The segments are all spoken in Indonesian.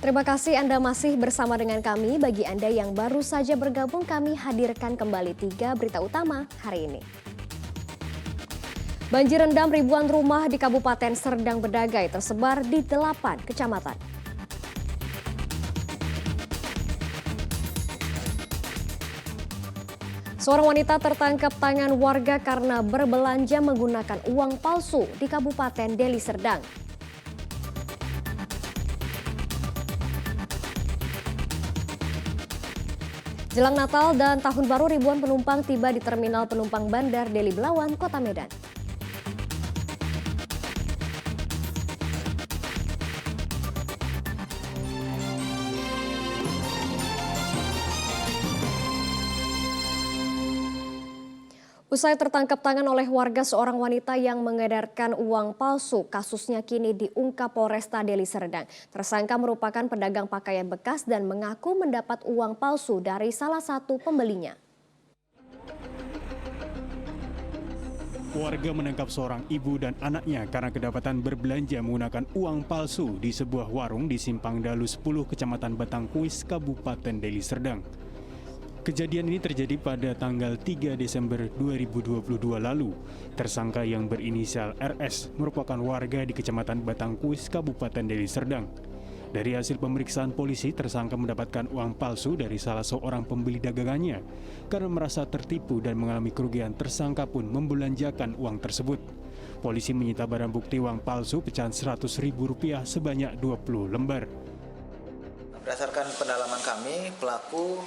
Terima kasih Anda masih bersama dengan kami. Bagi Anda yang baru saja bergabung, kami hadirkan kembali 3 berita utama hari ini. Banjir rendam ribuan rumah di Kabupaten Serdang Bedagai tersebar di 8 kecamatan. Seorang wanita tertangkap tangan warga karena berbelanja menggunakan uang palsu di Kabupaten Deli Serdang. Jelang Natal dan Tahun Baru, ribuan penumpang tiba di Terminal Penumpang Bandar Deli Belawan, Kota Medan. Usai tertangkap tangan oleh warga seorang wanita yang mengedarkan uang palsu, kasusnya kini diungkap Polresta Deli Serdang. Tersangka merupakan pedagang pakaian bekas dan mengaku mendapat uang palsu dari salah satu pembelinya. Warga menangkap seorang ibu dan anaknya karena kedapatan berbelanja menggunakan uang palsu di sebuah warung di Simpang Dalu 10, Kecamatan Batangkuis, Kabupaten Deli Serdang. Kejadian ini terjadi pada tanggal 3 Desember 2022 lalu. Tersangka yang berinisial RS merupakan warga di Kecamatan Batangkuis, Kabupaten Deli Serdang. Dari hasil pemeriksaan polisi, tersangka mendapatkan uang palsu dari salah seorang pembeli dagangannya. Karena merasa tertipu dan mengalami kerugian, tersangka pun membelanjakan uang tersebut. Polisi menyita barang bukti uang palsu pecahan Rp100.000 sebanyak 20 lembar. Berdasarkan pendalaman kami, pelaku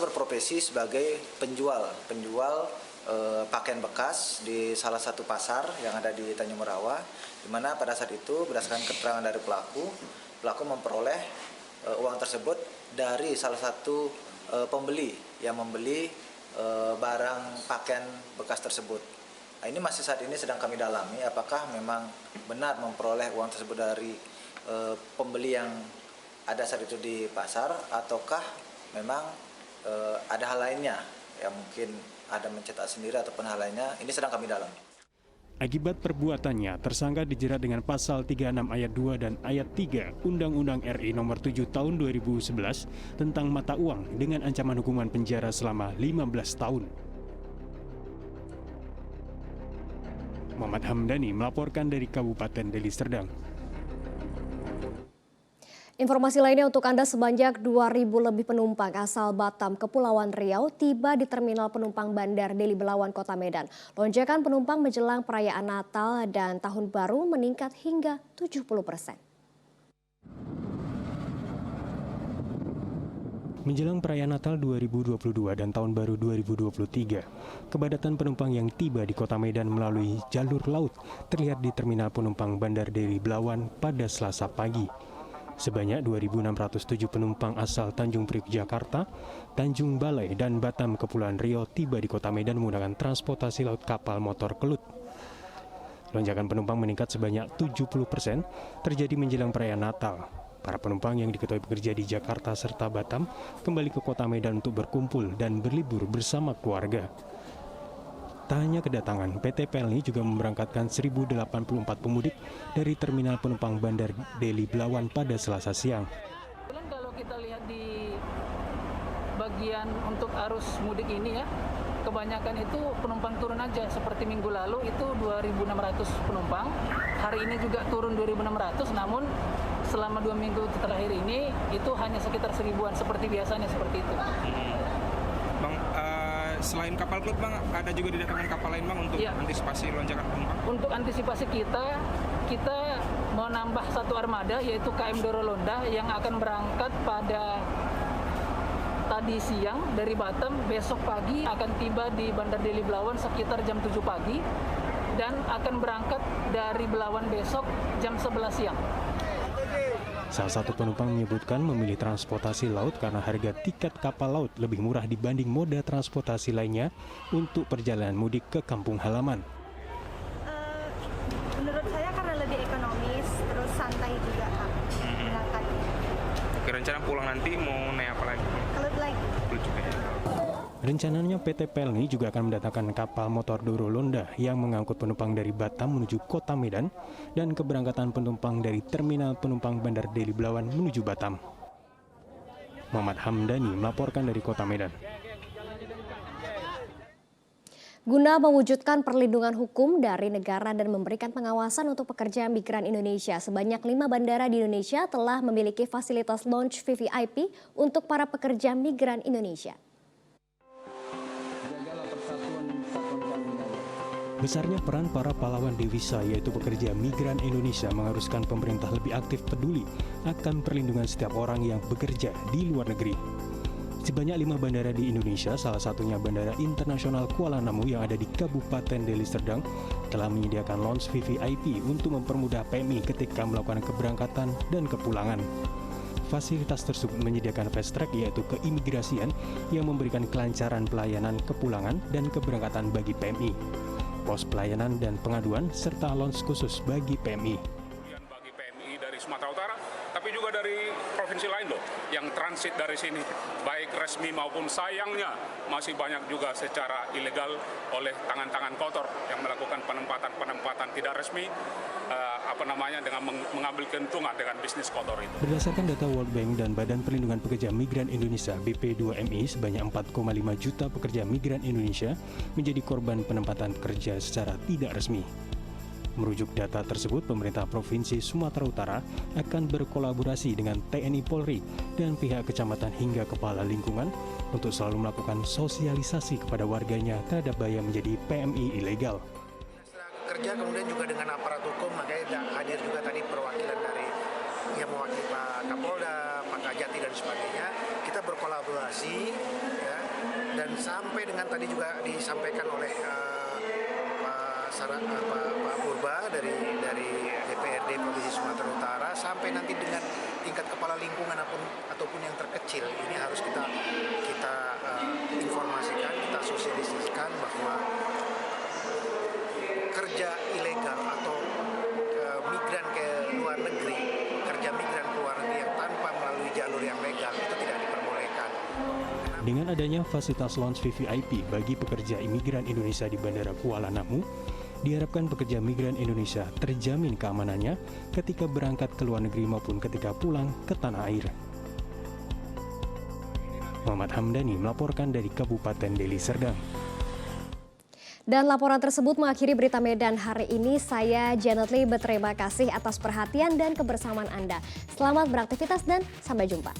berprofesi sebagai penjual pakaian bekas di salah satu pasar yang ada di Tanjung Merawa, di mana pada saat itu berdasarkan keterangan dari pelaku memperoleh uang tersebut dari salah satu pembeli yang membeli barang pakaian bekas tersebut. Nah, ini masih saat ini sedang kami dalami apakah memang benar memperoleh uang tersebut dari pembeli yang ada saat itu di pasar, ataukah memang ada hal lainnya yang mungkin ada mencetak sendiri ataupun hal lainnya. Ini sedang kami dalami. Akibat perbuatannya, tersangka dijerat dengan pasal 36 ayat 2 dan ayat 3 Undang-Undang RI nomor 7 tahun 2011 tentang mata uang dengan ancaman hukuman penjara selama 15 tahun. Muhammad Hamdani melaporkan dari Kabupaten Deli Serdang. Informasi lainnya untuk Anda, sebanyak 2.000 lebih penumpang asal Batam, Kepulauan Riau tiba di Terminal Penumpang Bandar Deli Belawan, Kota Medan. Lonjakan penumpang menjelang perayaan Natal dan Tahun Baru meningkat hingga 70%. Menjelang perayaan Natal 2022 dan Tahun Baru 2023, kepadatan penumpang yang tiba di Kota Medan melalui jalur laut terlihat di Terminal Penumpang Bandar Deli Belawan pada Selasa pagi. Sebanyak 2.607 penumpang asal Tanjung Priok, Jakarta, Tanjung Balai, dan Batam, Kepulauan Riau tiba di Kota Medan menggunakan transportasi laut kapal motor Kelut. Lonjakan penumpang meningkat sebanyak 70% terjadi menjelang perayaan Natal. Para penumpang yang diketahui bekerja di Jakarta serta Batam kembali ke Kota Medan untuk berkumpul dan berlibur bersama keluarga. Tak hanya kedatangan, PT PLNI juga memberangkatkan 1.084 pemudik dari Terminal Penumpang Bandar Deli Belawan pada Selasa siang. Kalau kita lihat di bagian untuk arus mudik ini ya, kebanyakan itu penumpang turun aja. Seperti minggu lalu itu 2.600 penumpang, hari ini juga turun 2.600, namun selama 2 minggu terakhir ini itu hanya sekitar 1.000-an seperti biasanya, seperti itu. Bang, selain kapal Kelut, Bang, ada juga didatangkan kapal lain, Bang, untuk antisipasi lonjakan penumpang? Untuk antisipasi kita mau nambah satu armada, yaitu KM Dorolonda yang akan berangkat pada tadi siang dari Batam, besok pagi akan tiba di Bandar Deli Belawan sekitar jam 7 pagi dan akan berangkat dari Belawan besok jam 11 siang. Salah satu penumpang menyebutkan memilih transportasi laut karena harga tiket kapal laut lebih murah dibanding moda transportasi lainnya untuk perjalanan mudik ke kampung halaman. Menurut saya karena lebih ekonomis, terus santai juga, Kak. Oke, rencana pulang nanti mau naik apa lagi? Kelut lagi. Kelut juga ya. Rencananya PT Pelni juga akan mendatangkan kapal motor Doro Londa yang mengangkut penumpang dari Batam menuju Kota Medan dan keberangkatan penumpang dari terminal penumpang Bandar Deli Belawan menuju Batam. Muhammad Hamdani melaporkan dari Kota Medan. Guna mewujudkan perlindungan hukum dari negara dan memberikan pengawasan untuk pekerja migran Indonesia, sebanyak 5 bandara di Indonesia telah memiliki fasilitas launch VVIP untuk para pekerja migran Indonesia. Besarnya peran para pahlawan devisa yaitu pekerja migran Indonesia mengharuskan pemerintah lebih aktif peduli akan perlindungan setiap orang yang bekerja di luar negeri. Sebanyak 5 bandara di Indonesia, salah satunya Bandara Internasional Kuala Namu yang ada di Kabupaten Deli Serdang, telah menyediakan launch VVIP untuk mempermudah PMI ketika melakukan keberangkatan dan kepulangan. Fasilitas tersebut menyediakan fast track yaitu keimigrasian yang memberikan kelancaran pelayanan kepulangan dan keberangkatan bagi PMI. Pos pelayanan dan pengaduan, serta launch khusus bagi PMI. Bagi PMI dari Sumatera Utara, tapi juga dari provinsi lain loh, yang transit dari sini, baik resmi maupun sayangnya masih banyak juga secara ilegal oleh tangan-tangan kotor yang melakukan penempatan tidak resmi, dengan mengambil keuntungan dengan bisnis kotor itu. Berdasarkan data World Bank dan Badan Perlindungan Pekerja Migran Indonesia (BP2MI), sebanyak 4,5 juta pekerja migran Indonesia menjadi korban penempatan pekerja secara tidak resmi. Merujuk data tersebut, pemerintah Provinsi Sumatera Utara akan berkolaborasi dengan TNI Polri dan pihak kecamatan hingga kepala lingkungan untuk selalu melakukan sosialisasi kepada warganya terhadap bahaya menjadi PMI ilegal. Kerja kemudian juga dengan aparat hukum, makanya hadir juga tadi perwakilan dari yang mewakili Pak Kapolda, Pak Kajati dan sebagainya. Kita berkolaborasi ya, dan sampai dengan tadi juga disampaikan oleh Pak Purba dari DPRD Provinsi Sumatera Utara, sampai nanti dengan tingkat kepala lingkungan ataupun yang terkecil, ini harus kita informasikan, kita sosialisasikan bahwa kerja ilegal atau migran ke luar negeri, kerja migran ke luar negeri yang tanpa melalui jalur yang legal itu tidak diperbolehkan. Dengan adanya fasilitas launch VVIP bagi pekerja imigran Indonesia di Bandara Kuala Namu, diharapkan pekerja migran Indonesia terjamin keamanannya ketika berangkat ke luar negeri maupun ketika pulang ke tanah air. Muhammad Hamdani melaporkan dari Kabupaten Deli Serdang. Dan laporan tersebut mengakhiri berita Medan hari ini. Saya Janet Lee berterima kasih atas perhatian dan kebersamaan Anda. Selamat beraktivitas dan sampai jumpa.